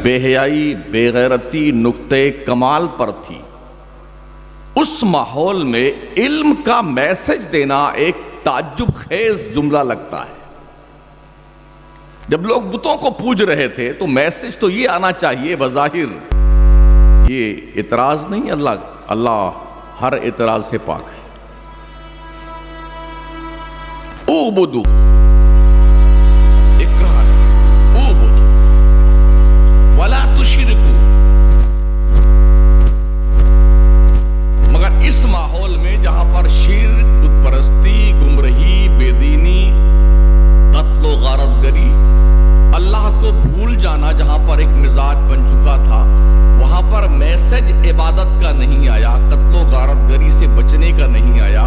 बेहयाई बेगैरती नुक्ते कमाल पर थी। उस माहौल में इल्म का मैसेज देना एक ताज्जुब खेज जुमला लगता है। जब लोग बुतों को पूज रहे थे तो मैसेज तो ये आना चाहिए बज़ाहिर, ये इतराज नहीं, अल्लाह हर इतराज से पाक है। उबुदू इकरार उबुदू वला तुशिरकू। मगर इस माहौल में जहां पर शिर्क, बुतपरस्ती, गुमराही, बेदीनी, कत्ल गारतगरी, अल्लाह को भूल जाना जहां पर एक मिजाज बन चुका था, वहां पर मैसेज इबादत का नहीं आया, कत्लो गारतगरी से बचने का नहीं आया,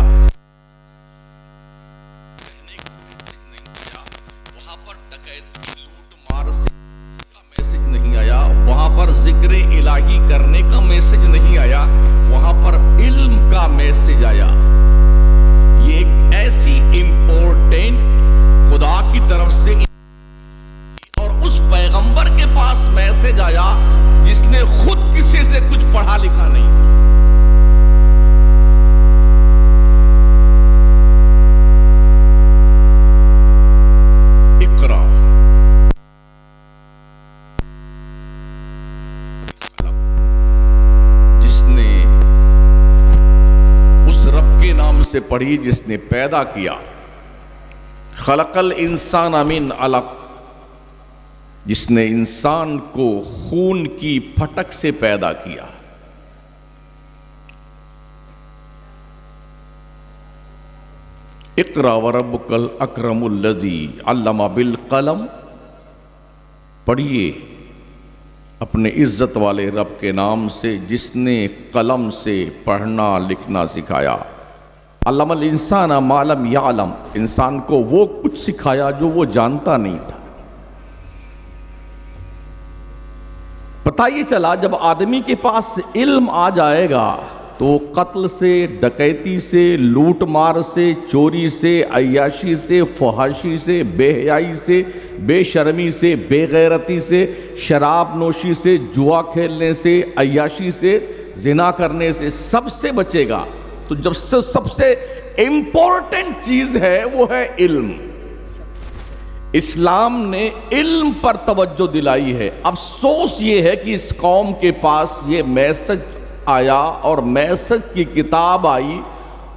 वहां पर डकैती, लूट मार से का मैसेज नहीं आया, वहां पर जिक्र इलाही करने का मैसेज नहीं आया, वहां पर इल्म का मैसेज आया। ये एक ऐसी इंपॉर्टेंट खुदा की तरफ से और उस पैगंबर के पास मैसेज आया जिसने खुद किसी से कुछ पढ़ा लिखा नहीं था। इकरा जिसने उस रब के नाम से पढ़ी जिसने पैदा किया। खलकल इंसान मिन अलक, जिसने इंसान को खून की फटक से पैदा किया। इक़रा व रब्बुकल अकरमुल्लज़ी अल्लमा बिल कलम, पढ़िए अपने इज्जत वाले रब के नाम से जिसने कलम से पढ़ना लिखना सिखाया। अल्लमल इंसान मालम यालम, इंसान को वो कुछ सिखाया जो वो जानता नहीं था। पता ये चला जब आदमी के पास इल्म आ जाएगा तो कत्ल से, डकैती से, लूट मार से, चोरी से, अय्याशी से, फहाशी से, बेहयाई से, बेशर्मी से, बेगैरती से, शराब नोशी से, जुआ खेलने से, अय्याशी से, जिना करने से सबसे बचेगा। तो जब सबसे इंपॉर्टेंट चीज है वो है इल्म। इस्लाम ने इल्म पर तवज्जो दिलाई है। अफसोस ये है कि इस कौम के पास ये मैसेज आया और मैसेज की किताब आई,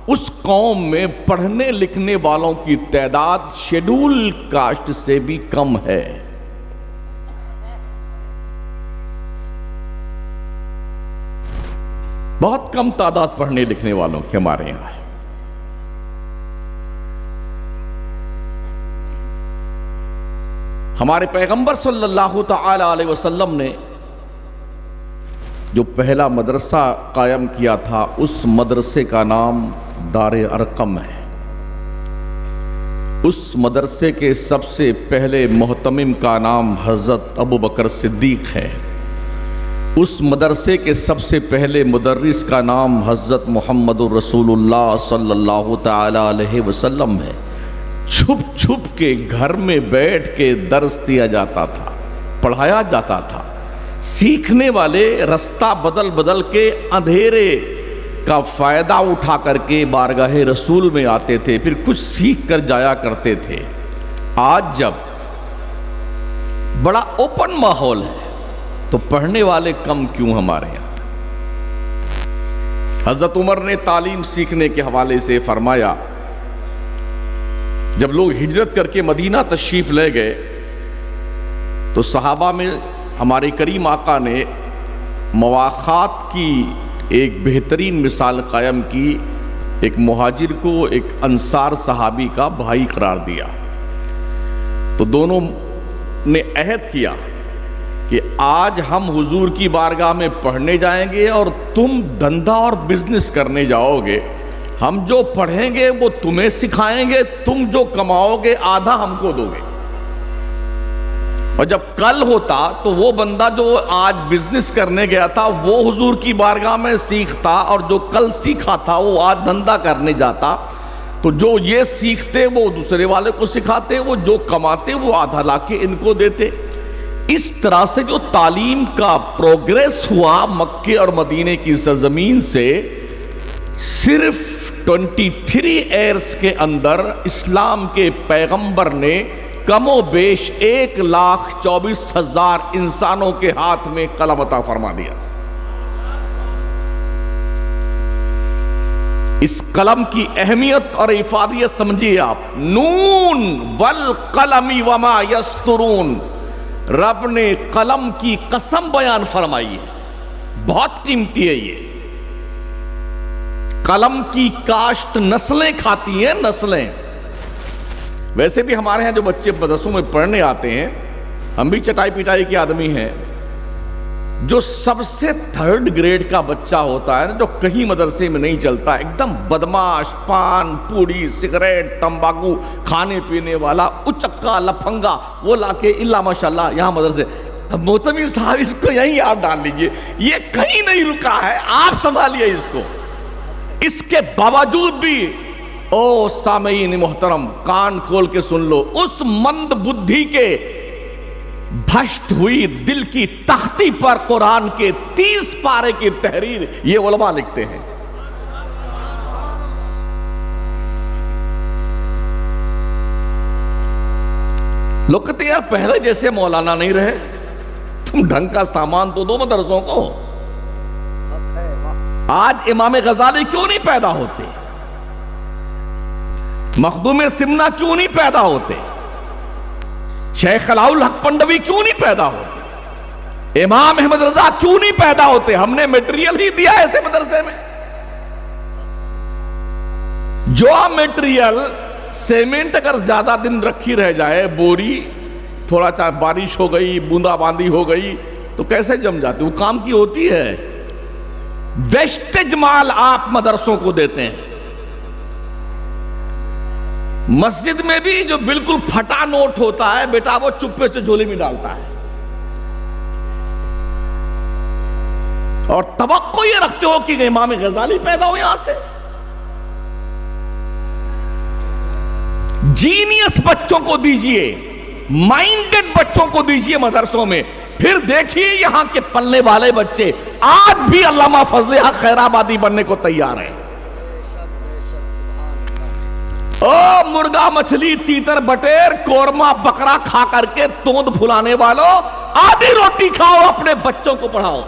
उस कौम में पढ़ने लिखने वालों की तादाद शेड्यूल कास्ट से भी कम है। बहुत कम तादाद पढ़ने लिखने वालों की हमारे यहां है। हमारे पैगंबर सल्लल्लाहु तआला अलैहि वसल्लम ने जो पहला मदरसा कायम किया था, उस मदरसे का नाम दारे अरकम है। उस मदरसे के सबसे पहले मोहतमिम का नाम हजरत अबू बकर सिद्दीक है। उस मदरसे के सबसे पहले मुदर्रिस का नाम हजरत मुहम्मदुर रसूलुल्लाह सल्लल्लाहु तआला अलैहि वसल्लम है। छुप छुप के घर में बैठ के दर्स दिया जाता था, पढ़ाया जाता था। सीखने वाले रास्ता बदल बदल के अंधेरे का फायदा उठा करके बारगाहे रसूल में आते थे, फिर कुछ सीख कर जाया करते थे। आज जब बड़ा ओपन माहौल है तो पढ़ने वाले कम क्यों हमारे यहां? हजरत उमर ने तालीम सीखने के हवाले से फरमाया, जब लोग हिजरत करके मदीना तशरीफ ले गए तो सहाबा में हमारे करीम आका ने मवाखात की एक बेहतरीन मिसाल कायम की। एक मुहाजिर को एक अंसार सहाबी का भाई करार दिया। तो दोनों ने अहद किया कि आज हम हुजूर की बारगाह में पढ़ने जाएंगे और तुम धंधा और बिजनेस करने जाओगे। हम जो पढ़ेंगे वो तुम्हें सिखाएंगे, तुम जो कमाओगे आधा हमको दोगे। और जब कल होता तो वो बंदा जो आज बिजनेस करने गया था वो हुजूर की बारगाह में सीखता, और जो कल सीखा था वो आज धंधा करने जाता। तो जो ये सीखते वो दूसरे वाले को सिखाते, वो जो कमाते वो आधा लाके इनको देते। इस तरह से जो तालीम का प्रोग्रेस हुआ मक्के और मदीने की सरजमीन से, सिर्फ 23 ईयर्स के अंदर इस्लाम के पैगंबर ने कमो बेश 1,24,000 इंसानों के हाथ में कलम अता फरमा दिया। इस कलम की अहमियत और इफादियत समझिए आप। नून वल कलमी वमा यस्तुरून, रब ने कलम की कसम बयान फरमाई है, बहुत कीमती है ये। कलम की काश्त नस्लें खाती हैं, नस्लें। वैसे भी हमारे यहां जो बच्चे मदरसों में पढ़ने आते हैं, हम भी चटाई पिटाई के आदमी हैं, जो सबसे 3rd ग्रेड का बच्चा होता है ना, जो कहीं मदरसे में नहीं चलता, एकदम बदमाश, पान पूड़ी सिगरेट तंबाकू खाने पीने वाला, उचक्का लफंगा, वो लाके इल्ला माशाल्लाह यहां मदरसे, मोतमिर साहब इसको यहीं आप डाल लीजिए, ये कहीं नहीं रुका है, आप संभालिए इसको। इसके बावजूद भी ओ सामईन मोहतरम, कान खोल के सुन लो, उस मंद बुद्धि के भ्रष्ट हुई दिल की तख्ती पर कुरान के 30 पारे की तहरीर ये उलमा लिखते हैं। लोग कहते यार पहले जैसे मौलाना नहीं रहे, तुम ढंग का सामान तो दो मदरसों को। आज इमाम गजाली क्यों नहीं पैदा होते, मखदूम सिमना क्यों नहीं पैदा होते, शेख अलाउल हक पंडवी क्यों नहीं पैदा होते, इमाम अहमद रजा क्यों नहीं पैदा होते? हमने मटेरियल ही दिया ऐसे मदरसे में। जो मटेरियल सीमेंट अगर ज्यादा दिन रखी रह जाए, बोरी थोड़ा चाहे बारिश हो गई, बूंदाबांदी हो गई तो कैसे जम जाती, वो काम की होती है। वेस्टेज माल आप मदरसों को देते हैं। मस्जिद में भी जो बिल्कुल फटा नोट होता है बेटा, वो चुप्पे से झोले में डालता है, और तवक्को ये रखते हो कि इमाम गजाली पैदा हो यहां से। जीनियस बच्चों को दीजिए, माइंडेड बच्चों को दीजिए मदरसों में, फिर देखिए यहां के पलने वाले बच्चे आज भी अल्लामा फजले हक खैराबादी बनने को तैयार हैं। ओ मुर्गा मछली तीतर बटेर कोरमा बकरा खा करके तोंद फुलाने वालों, आधी रोटी खाओ, अपने बच्चों को पढ़ाओ।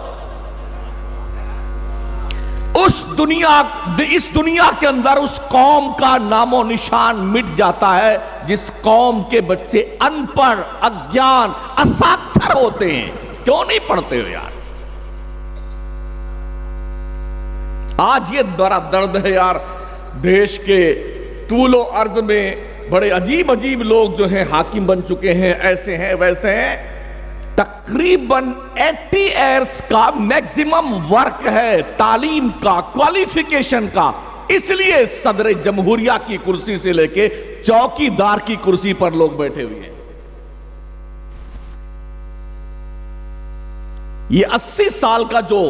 इस दुनिया के अंदर उस कौम का नामो निशान मिट जाता है जिस कौम के बच्चे अनपढ़, अज्ञान, असाक्षर होते हैं। क्यों नहीं पढ़ते हो यार? आज ये बड़ा दर्द है यार, देश के तूलो अर्ज में बड़े अजीब अजीब लोग जो हैं हाकिम बन चुके हैं, ऐसे हैं वैसे हैं। तकरीबन 80 ईयर्स का मैक्सिमम वर्क है तालीम का, क्वालिफिकेशन का। इसलिए सदर जमहूरिया की कुर्सी से लेके चौकीदार की कुर्सी पर लोग बैठे हुए हैं। ये 80 साल का जो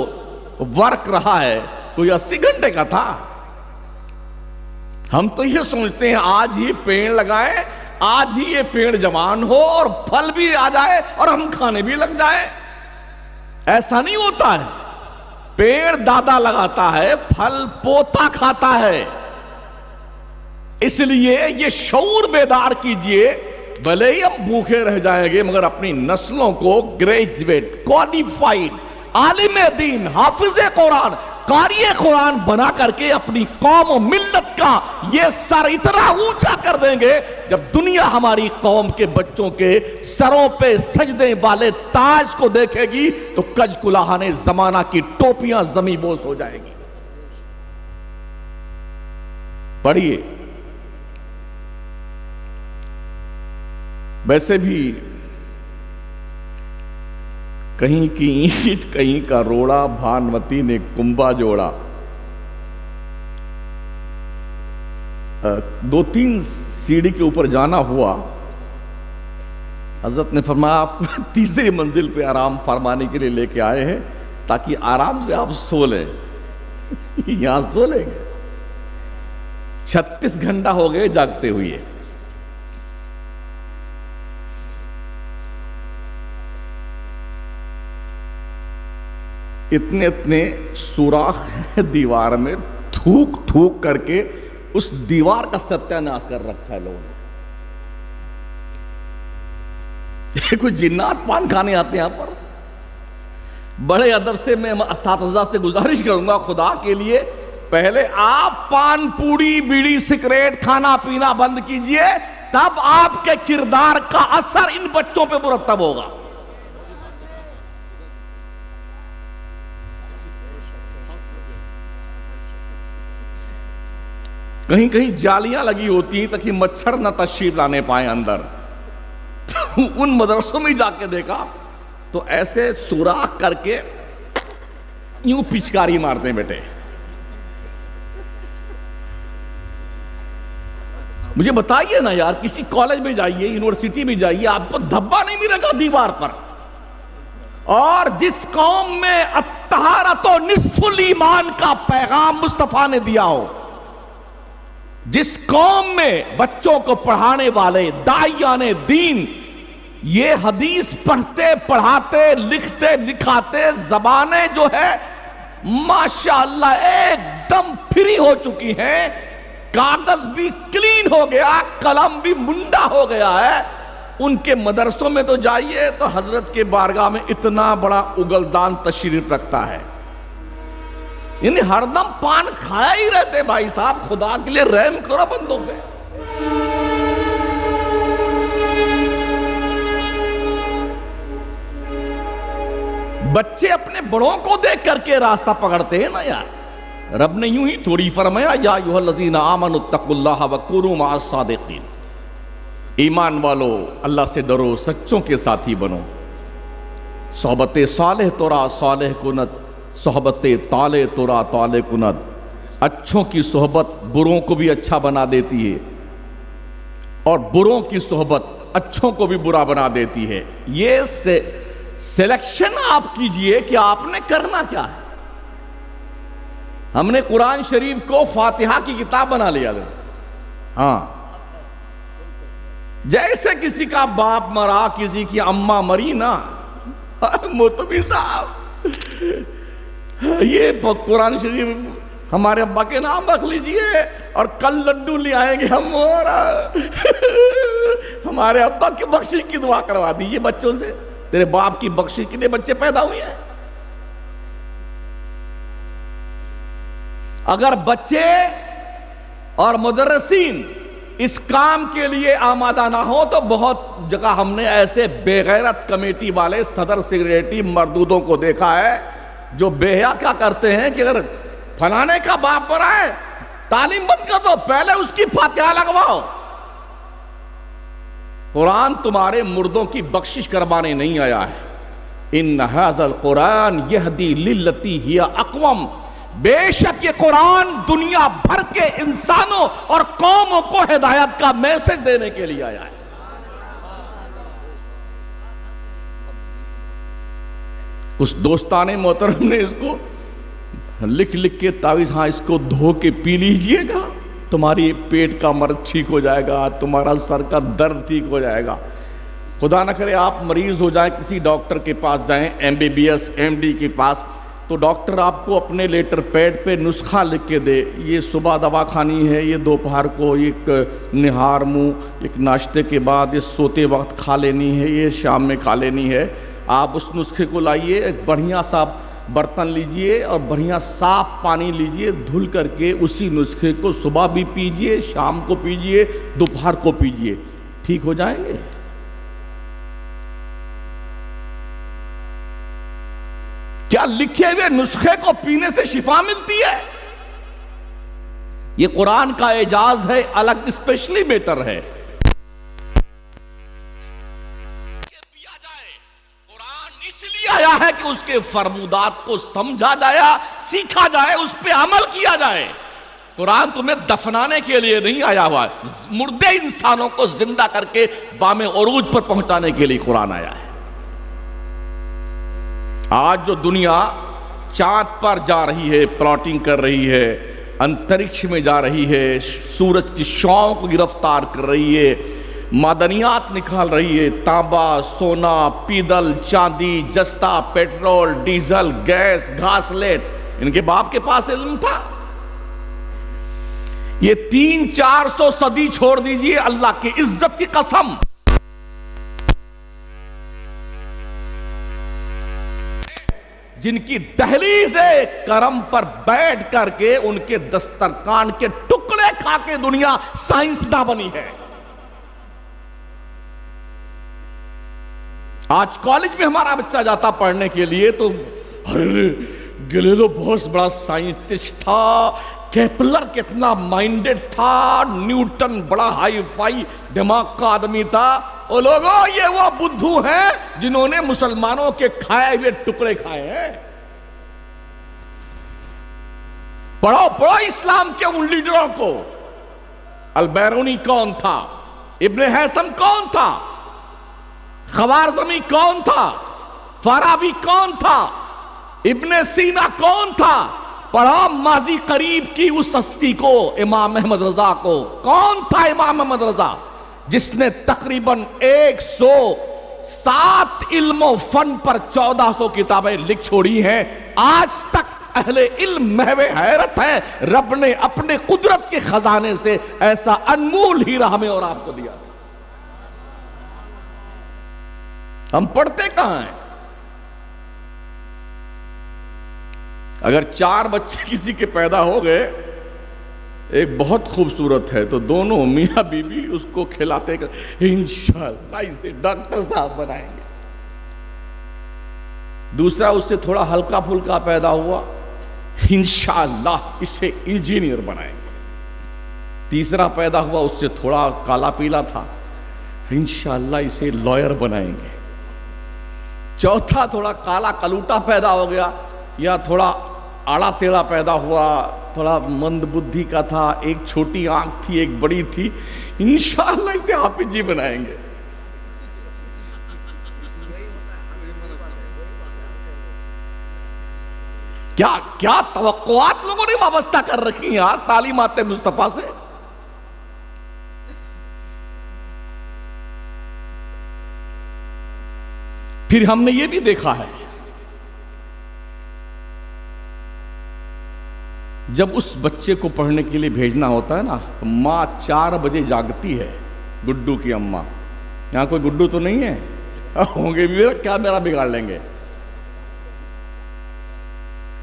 वर्क रहा है, कोई 80 घंटे का था? हम तो ये सोचते हैं आज ही पेड़ लगाएं, आज ही ये पेड़ जवान हो और फल भी आ जाए और हम खाने भी लग जाए। ऐसा नहीं होता है। पेड़ दादा लगाता है, फल पोता खाता है। इसलिए ये शऊर बेदार कीजिए, भले ही हम भूखे रह जाएंगे मगर अपनी नस्लों को ग्रेजुएट, क्वालिफाइड, आलिम दीन, हाफिज कुरान, कारी कुरान बना करके अपनी कौम और मिल्लत का ये सर इतना ऊंचा कर देंगे, जब दुनिया हमारी कौम के बच्चों के सरों पे सजदे वाले ताज को देखेगी तो कज कुलाहाने जमाना की टोपियां जमीबोस हो जाएगी। पढ़िए। वैसे भी कहीं की ईंट कहीं का रोड़ा, भानुमती ने कुंभा जोड़ा। 2-3 सीढ़ी के ऊपर जाना हुआ, हजरत ने फरमाया आप तीसरी मंजिल पे आराम फरमाने के लिए लेके आए हैं ताकि आराम से आप सो लें। यहां सो लेंगे? 36 घंटा हो गए जागते हुए। इतने इतने सुराख हैं दीवार में, थूक थूक करके उस दीवार का सत्यानाश कर रखा है लोगों ने। कोई जिन्नात पान खाने आते हैं यहां पर। बड़े अदब से मैं असातिज़ा से गुजारिश करूंगा, खुदा के लिए पहले आप पान पूड़ी बीड़ी सिगरेट खाना पीना बंद कीजिए, तब आपके किरदार का असर इन बच्चों पे मुरत्तब होगा। कहीं कहीं जालियां लगी होती हैं ताकि मच्छर न तशरीफ लाने पाए अंदर। तो उन मदरसों में जाके देखा तो ऐसे सुराख करके यूं पिचकारी मारते हैं बेटे। मुझे बताइए ना यार, किसी कॉलेज में जाइए, यूनिवर्सिटी में जाइए, आपको धब्बा नहीं मिलेगा दीवार पर। और जिस कौम में अत्तहारतो निस्फुल ईमान का पैगाम मुस्तफा ने दिया हो, जिस कौम में बच्चों को पढ़ाने वाले दाइयाने दीन ये हदीस पढ़ते पढ़ाते लिखते लिखाते जबानें जो है माशाअल्लाह एकदम फ्री हो चुकी हैं, कागज भी क्लीन हो गया, कलम भी मुंडा हो गया है, उनके मदरसों में तो जाइए तो हजरत के बारगाह में इतना बड़ा उगलदान तशरीफ रखता है। यानी हरदम पान खाया ही रहते। भाई साहब, खुदा के लिए रहम करो बंदों पे। बच्चे अपने बड़ों को देख करके रास्ता पकड़ते हैं ना यार। रब ने यूं ही थोड़ी फरमाया, या अय्युहल्लज़ीना आमनुत्तकुल्लाह वकुनू मअस सादिकीन। ईमान वालो, अल्लाह से डरो, सच्चों के साथी बनो। सोहबत सालेह तोरा सालेह कुनत, सोहबत ताले तोरा ताले कुनत। अच्छों की सोहबत बुरों को भी अच्छा बना देती है, और बुरों की सोहबत अच्छों को भी बुरा बना देती है। ये सिलेक्शन आप कीजिए कि आपने करना क्या है। हमने कुरान शरीफ को फातिहा की किताब बना लिया था। हाँ, जैसे किसी का बाप मरा, किसी की अम्मा मरी ना, मोतबी साहब ये कुरान शरीफ हमारे अब्बा के नाम रख लीजिए और कल लड्डू ले आएंगे हम, और हमारे अब्बा की बख्शिश की दुआ करवा दीजिए बच्चों से। तेरे बाप की बख्शिश के लिए बच्चे पैदा हुए हैं। अगर बच्चे और मुदर्रिसीन इस काम के लिए आमादा ना हो तो बहुत जगह हमने ऐसे बेगैरत कमेटी वाले सदर सेक्रेटरी मर्दूदों को देखा है जो बेहया क्या करते हैं कि अगर फलाने का बाप मरा है, तालीम बंद कर दो, पहले उसकी फातिहा लगवाओ। कुरान तुम्हारे मुर्दों की बख्शिश करवाने नहीं आया है। इन हाज़ल कुरान यहदी लिल्लती हिया अक़वम। बेशक ये कुरान दुनिया भर के इंसानों और कौमों को हिदायत का मैसेज देने के लिए आया है। उस दोस्ताने मोहतरम ने इसको लिख लिख के तावीज़, हाँ इसको धो के पी लीजिएगा, तुम्हारी पेट का मर्ज ठीक हो जाएगा, तुम्हारा सर का दर्द ठीक हो जाएगा। खुदा न करे आप मरीज हो जाए, किसी डॉक्टर के पास जाएं, MBBS MD के पास, तो डॉक्टर आपको अपने लेटर पैड पे नुस्खा लिख के दे, ये सुबह दवा खानी है, ये दोपहर को एक निहार मुँह एक नाश्ते के बाद, ये सोते वक्त खा लेनी है, ये शाम में खा लेनी है। आप उस नुस्खे को लाइए, एक बढ़िया सा बर्तन लीजिए और बढ़िया साफ पानी लीजिए, धुल करके उसी नुस्खे को सुबह भी पीजिए, शाम को पीजिए, दोपहर को पीजिए, ठीक हो जाएंगे। क्या लिखे हुए नुस्खे को पीने से शिफा मिलती है? यह कुरान का एजाज है, अलग स्पेशली बेटर है। कुरान इसलिए आया है कि उसके फरमूदात को समझा जाए, सीखा जाए, उस पर अमल किया जाए। कुरान तुम्हें दफनाने के लिए नहीं आया हुआ, मुर्दे इंसानों को जिंदा करके बामे उरूज पर पहुंचाने के लिए कुरान आया है। आज जो दुनिया चांद पर जा रही है, प्लॉटिंग कर रही है, अंतरिक्ष में जा रही है, सूरज की शौक को गिरफ्तार कर रही है, मादनियात निकाल रही है, तांबा, सोना, पीतल, चांदी, जस्ता, पेट्रोल, डीजल, गैस, घासलेट। इनके बाप के पास इल्म था। ये 300-400 सदी छोड़ दीजिए, अल्लाह की इज्जत की कसम, जिनकी दहलीज करम पर बैठ करके उनके दस्तरखान के टुकड़े खा के दुनिया साइंसदां बनी है। आज कॉलेज में हमारा बच्चा जाता पढ़ने के लिए तो अरे गैलीलियो बहुत बड़ा साइंटिस्ट था, केपलर कितना माइंडेड था, न्यूटन बड़ा हाई फाई दिमाग का आदमी था। ओ लोगों, ये वो बुद्धू हैं जिन्होंने मुसलमानों के खाए हुए टुकड़े खाए हैं। पढ़ो पढ़ो इस्लाम के उन लीडरों को। अल-बैरूनी कौन था? इब्ने हैसम कौन था? ख्वारिज़मी कौन था? फाराबी कौन था? इब्ने सीना कौन था? पढ़ो माजी करीब की उस हस्ती को, इमाम अहमद रजा को। कौन था इमाम अहमद रजा? जिसने तकरीबन 107 इल्मों फन पर 1400 किताबें लिख छोड़ी हैं। आज तक अहले इल्म महवे हैरत है, रब ने अपने कुदरत के खजाने से ऐसा अनमोल हीरा हमें और आपको दिया। हम पढ़ते कहां हैं? अगर 4 बच्चे किसी के पैदा हो गए, एक बहुत खूबसूरत है, तो दोनों मियां बीबी उसको खिलाते कर इंशाअल्लाह इसे डॉक्टर साहब बनाएंगे। दूसरा उससे थोड़ा हल्का फुल्का पैदा हुआ, इंशाअल्लाह इसे इंजीनियर बनाएंगे। तीसरा पैदा हुआ, उससे थोड़ा काला पीला था, इंशाअल्लाह इसे लॉयर बनाएंगे। चौथा थोड़ा काला कलूटा पैदा हो गया, या थोड़ा आड़ा टेढ़ा पैदा हुआ, थोड़ा मंद बुद्धि का था, एक छोटी आंख थी एक बड़ी थी, इंशाअल्लाह इसे हाफिज जी बनाएंगे। क्या क्या तवक्कुआत लोगों ने वाबस्ता कर रखी यार तालीमात मुस्तफा से। फिर हमने ये भी देखा है, जब उस बच्चे को पढ़ने के लिए भेजना होता है ना, तो माँ 4 बजे जागती है। गुड्डू की अम्मा, यहां कोई गुड्डू तो नहीं है? होंगे भी, क्या मेरा बिगाड़ लेंगे।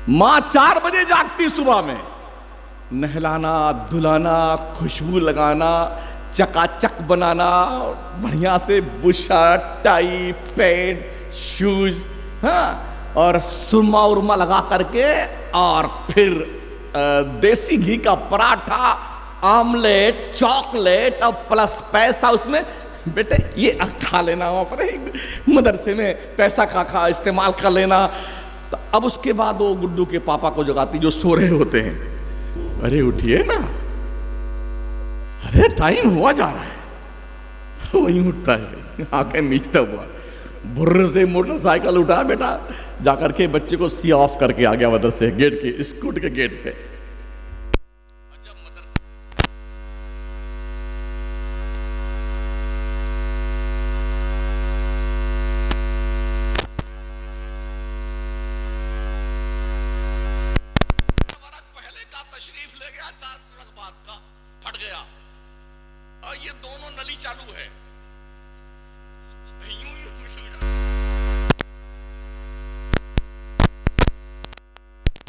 माँ 4 बजे जागती सुबह में, नहलाना, धुलाना, खुशबू लगाना, चकाचक बनाना, बढ़िया से बुशर्ट, टाई, पैंट, शूज, हाँ, और सुरमा उरमा लगा करके, और फिर देसी घी का पराठा, आमलेट, चॉकलेट और प्लस पैसा उसमें। बेटे ये खा लेना, पर मदरसे में पैसा खा इस्तेमाल कर लेना। तो अब उसके बाद वो गुड्डू के पापा को जगाती जो सो रहे होते हैं, अरे उठिए ना, अरे टाइम हुआ जा रहा है। वही उठता है, आंखें नीचता हुआ, बुर्र से मोटरसाइकिल उठा, बेटा जाकर के बच्चे को सी ऑफ करके आ गया मदरसे गेट के, स्कूट के गेट पे। जब मदरसे पहले का तशरीफ ले गया, 4 मिनट बाद का फट गया, और ये दोनों नली चालू है।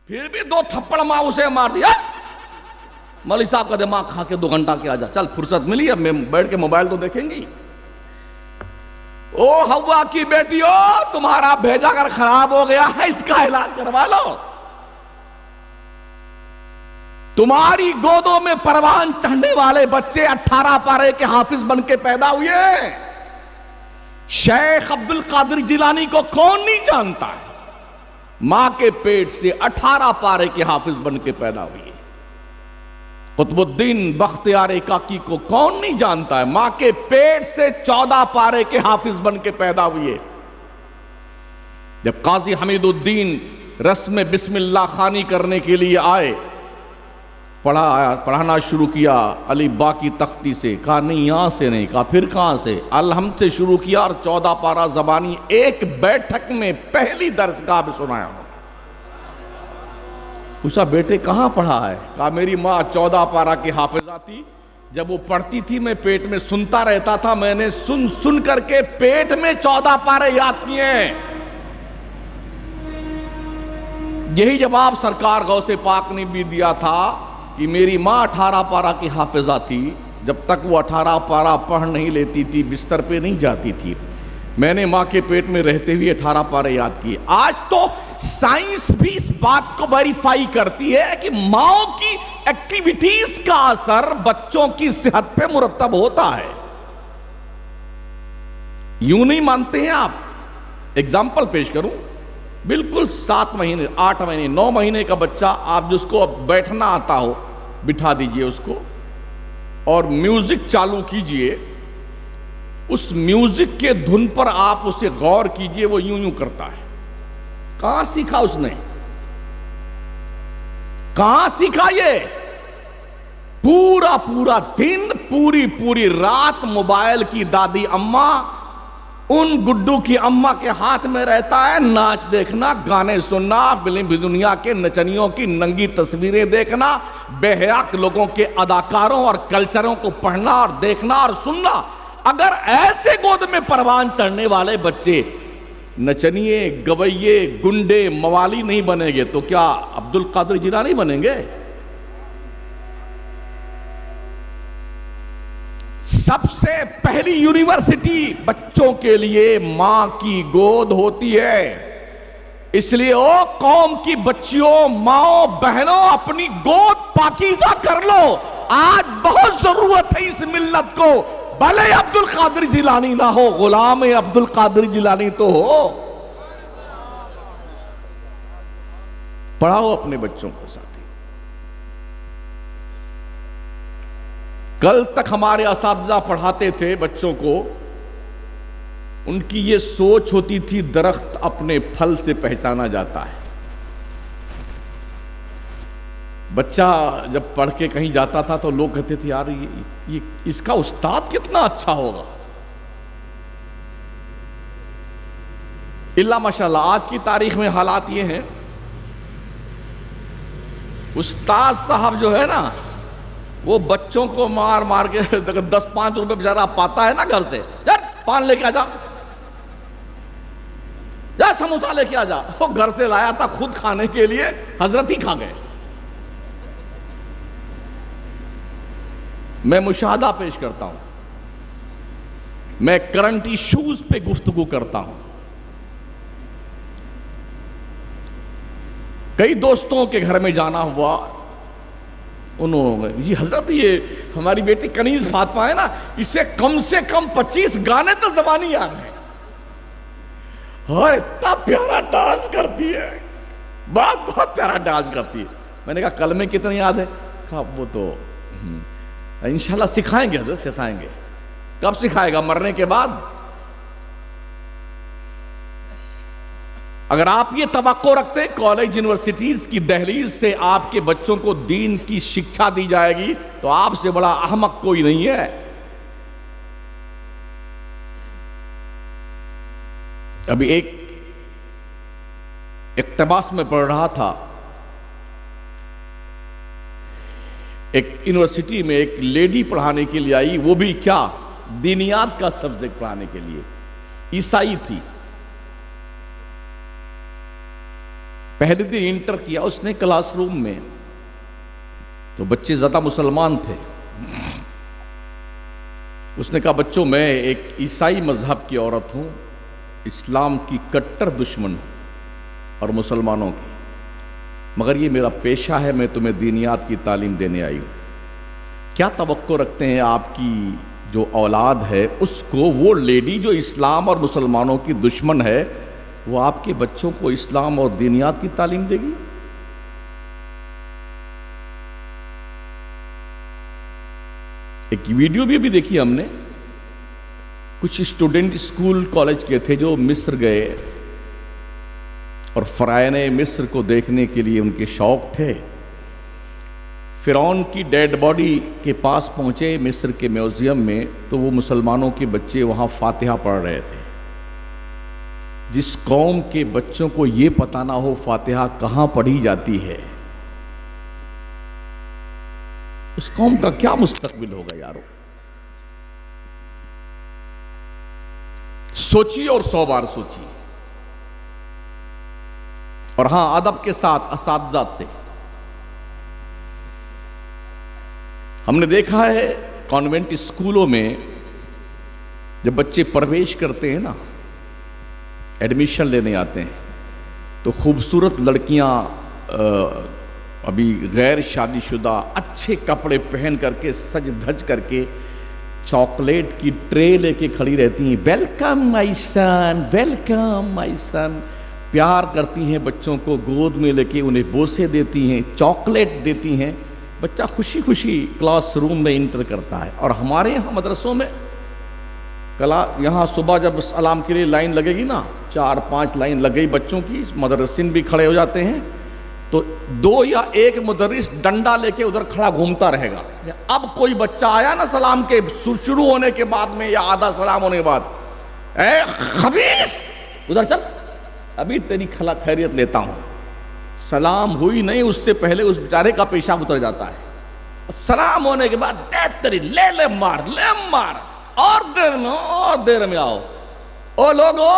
फिर भी 2 थप्पड़ मां उसे मार दिया। मौलवी साहब का दिमाग खा के 2 घंटा के आ जा, चल फुर्सत मिली, अब मैं बैठ के मोबाइल तो देखेंगी। ओ हवा की बेटियों, तुम्हारा भेजा कर खराब हो गया है, इसका इलाज करवा लो। तुम्हारी गोदों में परवान चढ़ने वाले बच्चे 18 पारे के हाफिज बन के पैदा हुए। शेख अब्दुल कादिर जिलानी को कौन नहीं जानता है? मां के पेट से 18 पारे के हाफिज बन के पैदा हुई। कुतुबुद्दीन बख्तियार काकी को कौन नहीं जानता है? मां के पेट से 14 पारे के हाफिज बन के पैदा हुए। जब काजी हमीदुद्दीन रस्म बिस्मिल्लाह खानी करने के लिए आए पढ़ाना शुरू किया अली बा की तख्ती से, कहा नहीं यहां से नहीं, कहा फिर कहां से, अलहम्द से शुरू किया और 14 पारा ज़बानी एक बैठक में पहली दर्सगाह में सुनाया। पूछा बेटे कहां पढ़ा है? कहा मेरी माँ 14 पारा की हाफिजा थी, जब वो पढ़ती थी मैं पेट में सुनता रहता था, मैंने सुन सुन करके पेट में 14 पारे याद किए हैं। यही जवाब सरकार गौसे पाक ने भी दिया था कि मेरी माँ 18 पारा की हाफिजा थी, जब तक वो 18 पारा पढ़ नहीं लेती थी बिस्तर पे नहीं जाती थी, मैंने माँ के पेट में रहते हुए 18 पारे याद किए। आज तो साइंस भी इस बात को वेरीफाई करती है कि माओ की एक्टिविटीज का असर बच्चों की सेहत पे मुरतब होता है। यूं नहीं मानते हैं आप? एग्जाम्पल पेश करूं, बिल्कुल 7 महीने 8 महीने 9 महीने का बच्चा, आप जिसको बैठना आता हो बिठा दीजिए उसको और म्यूजिक चालू कीजिए, उस म्यूजिक के धुन पर आप उसे गौर कीजिए, वो यूं यूं करता है। कहां सीखा उसने? कहां सीखा? ये पूरा पूरा दिन पूरी पूरी रात मोबाइल की दादी अम्मा, उन गुड्डू की अम्मा के हाथ में रहता है, नाच देखना, गाने सुनना, फिल्म दुनिया के नचनियों की नंगी तस्वीरें देखना, बेहयाक लोगों के अदाकारों और कल्चरों को पढ़ना और देखना और सुनना। अगर ऐसे गोद में परवान चढ़ने वाले बच्चे नचनिए, गवैये, गुंडे, मवाली नहीं बनेंगे तो क्या अब्दुल कादिर जिलानी बनेंगे? सबसे पहली यूनिवर्सिटी बच्चों के लिए मां की गोद होती है। इसलिए ओ कौम की बच्चियों, माओ, बहनों, अपनी गोद पाकीज़ा कर लो। आज बहुत जरूरत है इस मिल्लत को। भले अब्दुल कादिर जिलानी ना हो, गुलाम अब्दुल कादिर जिलानी तो हो। पढ़ाओ अपने बच्चों को साथी। कल तक हमारे असातिज़ा पढ़ाते थे बच्चों को, उनकी ये सोच होती थी दरख्त अपने फल से पहचाना जाता है। बच्चा जब पढ़ के कहीं जाता था तो लोग कहते थे यार ये इसका उस्ताद कितना अच्छा होगा। इल्ला माशाल्लाह आज की तारीख में हालात ये हैं, उस्ताद साहब जो है ना, वो बच्चों को मार मार के 10-5 रुपए बेचारा पाता है ना घर से, यार पान लेके आ जा, या समोसा लेके आ जा। वो घर से लाया था खुद खाने के लिए, हजरत ही खा गए। मैं मुशाहदा पेश करता हूं, मैं करंट इश्यूज पे गुफ्तगू करता हूं। कई दोस्तों के घर में जाना हुआ, उन्होंने ये हजरत ये हमारी बेटी कनीज फातिमा है ना, इसे कम से कम 25 गाने तो ज़बानी याद है, और इतना प्यारा डांस करती है, बहुत प्यारा डांस करती है। मैंने कहा कलमे कितने याद है? कहा वो तो इंशाल्लाह सिखाएंगे हजरत, सिखाएंगे। कब सिखाएगा? मरने के बाद। अगर आप ये तवक्को रखते कॉलेज यूनिवर्सिटीज की दहलीज से आपके बच्चों को दीन की शिक्षा दी जाएगी तो आपसे बड़ा अहमक कोई नहीं है। अभी एक इक्तबास में पढ़ रहा था, एक यूनिवर्सिटी में एक लेडी पढ़ाने के लिए आई, वो भी क्या, दीनियात का सब्जेक्ट पढ़ाने के लिए। ईसाई थी। पहले दिन इंटर किया उसने क्लासरूम में, तो बच्चे ज्यादा मुसलमान थे। उसने कहा बच्चों मैं एक ईसाई मजहब की औरत हूं, इस्लाम की कट्टर दुश्मन हूं और मुसलमानों की, मगर ये मेरा पेशा है, मैं तुम्हें दीनियात की तालीम देने आई हूं। क्या तवक्को रखते हैं आपकी जो औलाद है उसको, वो लेडी जो इस्लाम और मुसलमानों की दुश्मन है, वो आपके बच्चों को इस्लाम और दीनियात की तालीम देगी? एक वीडियो भी देखी हमने, कुछ स्टूडेंट स्कूल कॉलेज के थे जो मिस्र गए और फरायने मिस्र को देखने के लिए उनके शौक थे। फिरौन की डेड बॉडी के पास पहुंचे मिस्र के म्यूजियम में, तो वो मुसलमानों के बच्चे वहां फातिहा पढ़ रहे थे। जिस कौम के बच्चों को ये पता ना हो फातिहा कहां पढ़ी जाती है, उस कौम का क्या मुस्तकबिल होगा यारो। सोचिए और 100 बार सोचिए। और हां, अदब के साथ असातिज़ात से हमने देखा है कॉन्वेंट स्कूलों में जब बच्चे प्रवेश करते हैं ना, एडमिशन लेने आते हैं, तो खूबसूरत लड़कियां अभी गैर शादीशुदा अच्छे कपड़े पहन करके सज धज करके चॉकलेट की ट्रे लेके खड़ी रहती हैं। Welcome my son, welcome my son. प्यार करती हैं बच्चों को, गोद में लेके उन्हें बोसे देती हैं, चॉकलेट देती हैं। बच्चा खुशी खुशी क्लासरूम में इंटर करता है। और हमारे यहाँ मदरसों में यहाँ सुबह जब सलाम के लिए लाइन लगेगी ना, 4-5 लाइन लग गई बच्चों की, मदरसिन भी खड़े हो जाते हैं, तो 2 या 1 मुदर्रिस डंडा लेके उधर खड़ा घूमता रहेगा। अब कोई बच्चा आया ना सलाम के शुरू होने के बाद में या आधा सलाम होने के बाद, ए खबीस उधर चल, अभी तेरी खैरियत लेता हूं। सलाम हुई नहीं, उससे पहले उस बेचारे का पेशाब उतर जाता है। सलाम होने के बाद तेरी ले मार, और देर में आओ। ओ लोगो,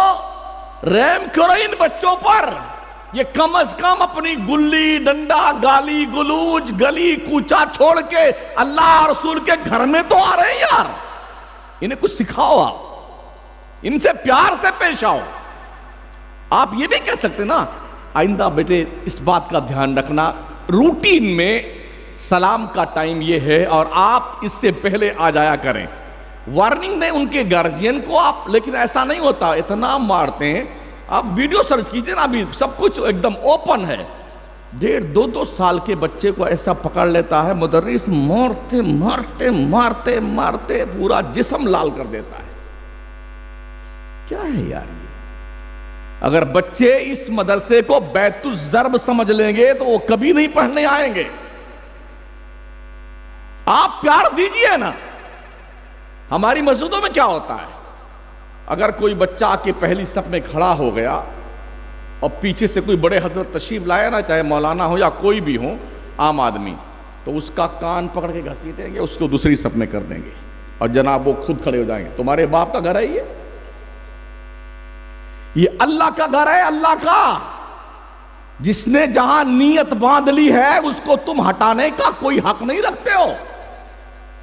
रहम करो इन बच्चों पर। ये कम से कम अपनी गुल्ली डंडा गाली गुलूज गली कूचा छोड़ के अल्लाह रसूल के घर में तो आ रहे हैं यार। इन्हें कुछ सिखाओ, आप इनसे प्यार से पेश आओ। आप ये भी कह सकते ना, आइंदा बेटे इस बात का ध्यान रखना, रूटीन में सलाम का टाइम ये है और आप इससे पहले आ जाया करें। वार्निंग दें उनके गार्जियन को आप, लेकिन ऐसा नहीं होता, इतना मारते हैं। आप वीडियो सर्च कीजिए ना, अभी सब कुछ एकदम ओपन है। 1.5-2 साल के बच्चे को ऐसा पकड़ लेता है मुदर्रिस, मारते मारते मारते मारते पूरा जिस्म लाल कर देता है। क्या है यार ये? अगर बच्चे इस मदरसे को बैतुल ज़र्ब समझ लेंगे तो वो कभी नहीं पढ़ने आएंगे। आप प्यार दीजिए ना। हमारी मस्जिदों में क्या होता है, अगर कोई बच्चा आके पहली सफ में खड़ा हो गया और पीछे से कोई बड़े हजरत तशरीफ लाया ना, चाहे मौलाना हो या कोई भी हो आम आदमी, तो उसका कान पकड़ के घसीटेंगे, उसको दूसरी सफ में कर देंगे और जनाब वो खुद खड़े हो जाएंगे। तुम्हारे बाप का घर है ये अल्लाह का घर है, अल्लाह का। जिसने जहां नीयत बांध ली है उसको तुम हटाने का कोई हक नहीं रखते हो।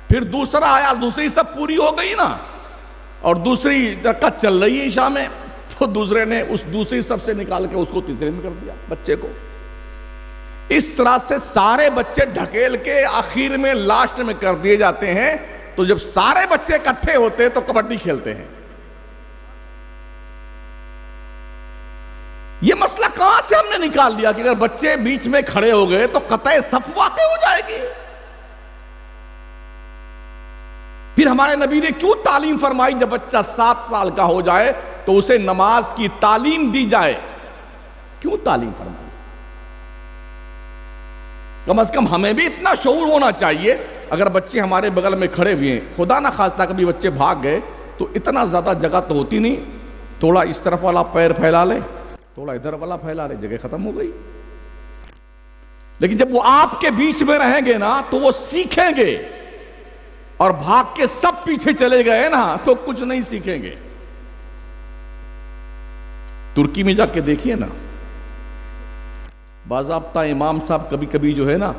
फिर दूसरा आया, दूसरी सब पूरी हो गई ना, और दूसरी रकअत चल रही है ईशा में, तो दूसरे ने उस दूसरी सब से निकाल के उसको तीसरे में कर दिया बच्चे को। इस तरह से सारे बच्चे ढकेल के आखिर में लास्ट में कर दिए जाते हैं। तो जब सारे बच्चे इकट्ठे होते हैं तो कबड्डी खेलते हैं। यह मसला कहां से हमने निकाल लिया कि अगर बच्चे बीच में खड़े हो गए तो कतई सफ वाक़ई हो जाएगी। फिर हमारे नबी ने क्यों तालीम फरमाई, जब बच्चा 7 साल का हो जाए तो उसे नमाज की तालीम दी जाए? क्यों तालीम फरमाई? कम से कम हमें भी इतना शऊर होना चाहिए। अगर बच्चे हमारे बगल में खड़े हुए हैं, खुदा ना खास्ता कभी बच्चे भाग गए, तो इतना ज्यादा जगह तो होती नहीं, थोड़ा इस तरफ वाला पैर फैला ले, थोड़ा इधर वाला फैला ले, जगह खत्म हो गई। लेकिन जब वो आपके बीच में रहेंगे ना तो वो सीखेंगे, और भाग के सब पीछे चले गए ना तो कुछ नहीं सीखेंगे। तुर्की में जाके देखिए ना, बाज़ाब्ता इमाम साहब कभी कभी जो है ना